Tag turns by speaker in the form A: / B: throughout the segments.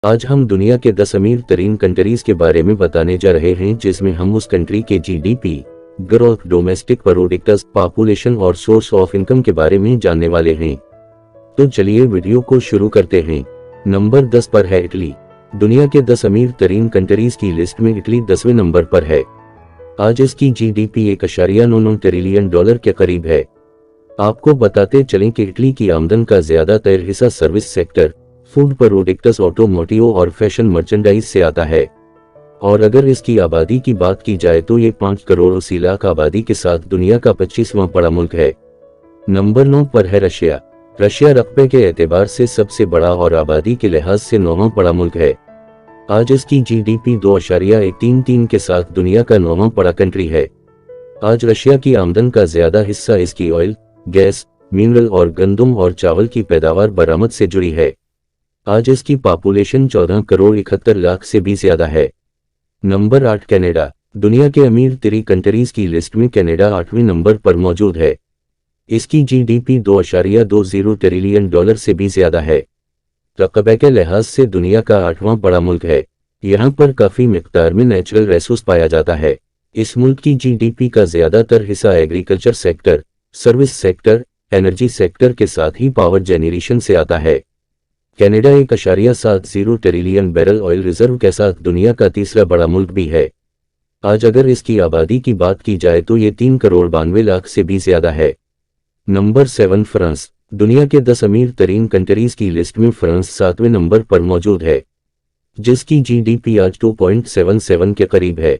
A: आज हम दुनिया के 10 अमीर तरीन कंट्रीज के बारे में बताने जा रहे हैं, जिसमें हम उस कंट्री के GDP, growth, domestic product, population और सोर्स ऑफ इनकम के बारे में जानने वाले हैं। तो चलिए वीडियो को शुरू करते हैं। नंबर 10 पर है इटली। दुनिया के 10 अमीर तरीन कंट्रीज की लिस्ट में इटली 10वें नंबर पर है। आज इसकी जीडीपी $1.99 ट्रिलियन के करीब है। आपको बताते चलें कि इटली की आमदन का ज्यादातर हिस्सा service sector, food products, automotive और फैशन मर्चेंडाइज से आता है। और अगर इसकी आबादी की बात की जाए तो ये 5 करोड़ 80 लाख आबादी के साथ दुनिया का 25वां बड़ा मुल्क है। नंबर 9 पर है रशिया। रशिया रकबे के एतबार से सबसे बड़ा और आबादी के लिहाज से 9वां बड़ा मुल्क है। आज इसकी जीडीपी 2.133 के साथ दुनिया का 9वां बड़ा कंट्री है। आज रशिया की आमदन का ज्यादा हिस्सा इसकी ऑयल, गैस, मिनरल और गंदम और चावल की पैदावार बरामद से जुड़ी है। आज इसकी पॉपुलेशन 14 करोड़ 71 लाख से भी ज्यादा है। Number 8 Canada. दुनिया के अमीर 30 कंट्रीज की लिस्ट में कनाडा 8वें नंबर पर मौजूद है। इसकी जीडीपी $2.20 ट्रिलियन से भी ज्यादा है। रकबे के लिहाज से दुनिया का 8वां बड़ा मुल्क है। यहाँ पर काफी मिकदार में नेचुरल रिसोर्स पाया जाता है। इस मुल्क की जीडीपी का ज्यादातर हिस्सा agriculture sector, service sector, energy sector के साथ ही पावर जेनरेशन से आता है। Canada 1.70 trillion barrel oil reserve के साथ दुनिया का तीसरा बड़ा मुल्क भी है। आज अगर इसकी आबादी की बात की जाए तो ये 3 करोड़ 92 लाख से भी ज्यादा है। Number 7 France. दुनिया के 10 अमीर तरीन कंट्रीज की लिस्ट में फ्रांस 7वें नंबर पर मौजूद है, जिसकी जीडीपी आज 2.77 के करीब है।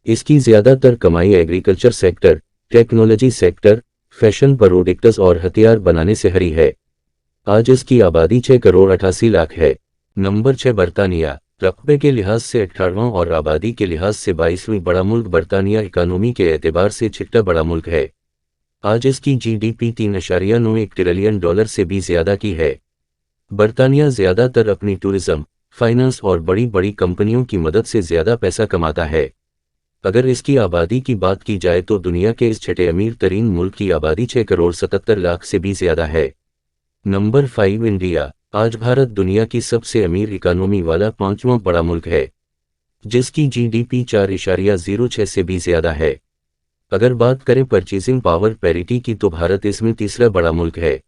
A: इसकी ज्यादातर कमाई agriculture sector, technology sector, fashion products और हथियार बनाने से हरी है। आज इसकी आबादी 6 करोड़ 88 लाख है। नंबर 6 बर्तानिया। रकबे के लिहाज से 18वां और आबादी के लिहाज से 22वीं बड़ा मुल्क बर्तानिया इकानमी के एतबार से 6वां बड़ा मुल्क है। आज इसकी जीडीपी $3.91 ट्रिलियन से भी ज्यादा की है। बर्तानिया ज्यादातर अपनी टूरिज्म, फाइनेंस और बड़ी बड़ी कंपनियों की मदद से ज्यादा पैसा कमाता है। अगर इसकी आबादी की बात की जाए तो दुनिया के इस 6ठे अमीर तरीन मुल्क की आबादी 6 करोड़ 77 लाख से भी ज्यादा है। Number 5 India. आज भारत दुनिया की सबसे अमीर इकानमी वाला 5वां बड़ा मुल्क है, जिसकी जीडीपी 4.06 से भी ज्यादा है। अगर बात करें परचेजिंग पावर पैरिटी की तो भारत इसमें तीसरा बड़ा मुल्क है।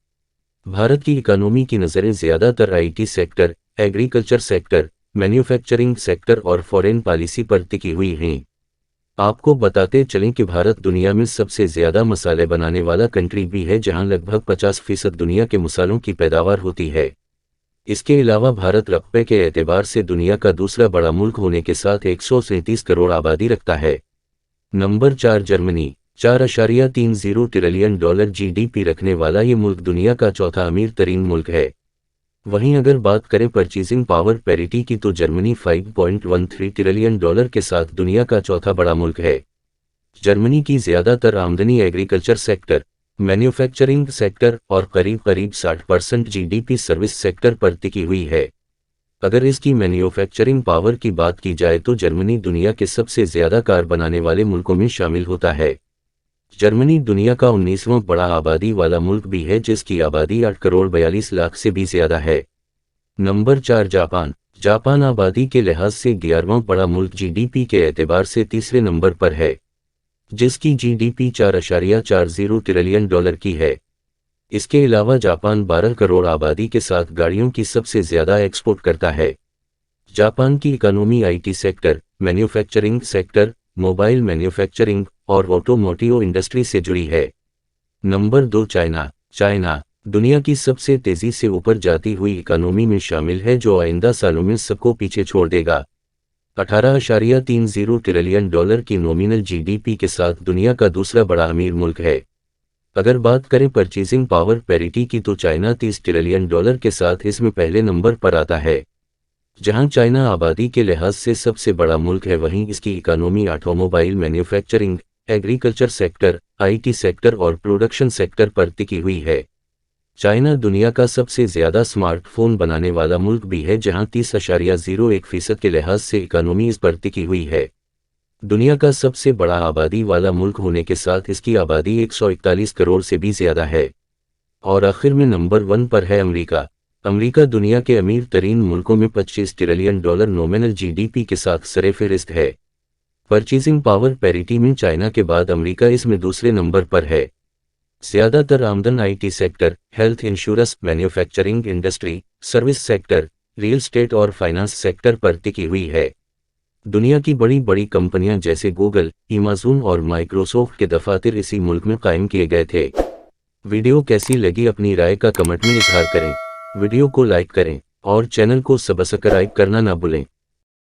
A: भारत की इकानमी की नज़रें ज्यादातर IT sector, agriculture sector, manufacturing sector और फॉरेन पॉलिसी पर टिकी हुई हैं। आपको बताते चलें कि भारत दुनिया में सबसे ज्यादा मसाले बनाने वाला कंट्री भी है, जहां लगभग 50% दुनिया के मसालों की पैदावार होती है। इसके अलावा भारत रकबे के एतबार से दुनिया का दूसरा बड़ा मुल्क होने के साथ 137 करोड़ आबादी रखता है। Number 4 Germany. $4.30 ट्रिलियन जीडीपी रखने वाला ये मुल्क दुनिया का चौथा अमीर तरीन मुल्क है। वहीं अगर बात करें परचेजिंग पावर पैरिटी की तो जर्मनी $5.13 ट्रिलियन के साथ दुनिया का चौथा बड़ा मुल्क है। जर्मनी की ज्यादातर आमदनी एग्रीकल्चर सेक्टर, मैन्युफैक्चरिंग सेक्टर और करीब 60% जीडीपी सर्विस सेक्टर पर टिकी हुई है। अगर इसकी मैन्युफैक्चरिंग पावर की बात की जाए तो जर्मनी दुनिया के सबसे ज्यादा कार बनाने वाले मुल्कों में शामिल होता है। जर्मनी दुनिया का 19वां बड़ा आबादी वाला मुल्क भी है, जिसकी आबादी 8 करोड़ 42 लाख से भी ज्यादा है। Number 4 Japan. जापान आबादी के लिहाज से 11वां बड़ा मुल्क जीडीपी के एतबार से तीसरे नंबर पर है, जिसकी जीडीपी $4.40 ट्रिलियन की है। इसके अलावा जापान 12 करोड़ आबादी के साथ गाड़ियों की सबसे ज्यादा एक्सपोर्ट करता है। जापान की economy IT sector, manufacturing sector, mobile manufacturing और ऑटोमोटिव इंडस्ट्री से जुड़ी है। Number 2 China. चाइना दुनिया की सबसे तेजी से ऊपर जाती हुई इकोनॉमी में शामिल है, जो आइंदा सालों में सबको पीछे छोड़ देगा। $18.30 ट्रिलियन की नॉमिनल जीडीपी के साथ दुनिया का दूसरा बड़ा अमीर मुल्क है। अगर बात करें परचेजिंग पावर पैरिटी की तो चाइना $30 ट्रिलियन के साथ इसमें पहले नंबर पर आता है। जहां चाइना आबादी के लिहाज से सबसे बड़ा मुल्क है, वहीं इसकी economy automobile manufacturing, agriculture sector, IT sector और प्रोडक्शन सेक्टर पर टिकी हुई है। चाइना दुनिया का सबसे ज्यादा स्मार्टफोन बनाने वाला मुल्क भी है, जहां 30.01% के लिहाज से इकोनॉमी इस पर टिकी हुई है। दुनिया का सबसे बड़ा आबादी वाला मुल्क होने के साथ इसकी आबादी 141 करोड़ से भी ज्यादा है। और आखिर में नंबर 1 पर है अमेरिका। امریکہ دنیا کے امیر ترین ملکوں میں $25 ٹریلین نومینل GDP کے ساتھ سرفہرست ہے۔ پرچیزنگ پاور پیریٹی میں چائنا کے بعد امریکہ اس میں دوسرے نمبر پر ہے۔ زیادہ تر آمدن IT sector, health insurance, manufacturing industry, service sector, real estate اور فائنانس سیکٹر پر ٹکی ہوئی ہے۔ دنیا کی بڑی بڑی کمپنیاں جیسے گوگل، ایمیزون اور مائیکروسافٹ کے دفاتر اسی ملک میں قائم کیے گئے تھے۔ ویڈیو کیسی لگی اپنی رائے کا کمنٹ میں اظہار کریں۔ ویڈیو کو لائک کریں اور چینل کو سبسکرائب کرنا نہ بھولیں۔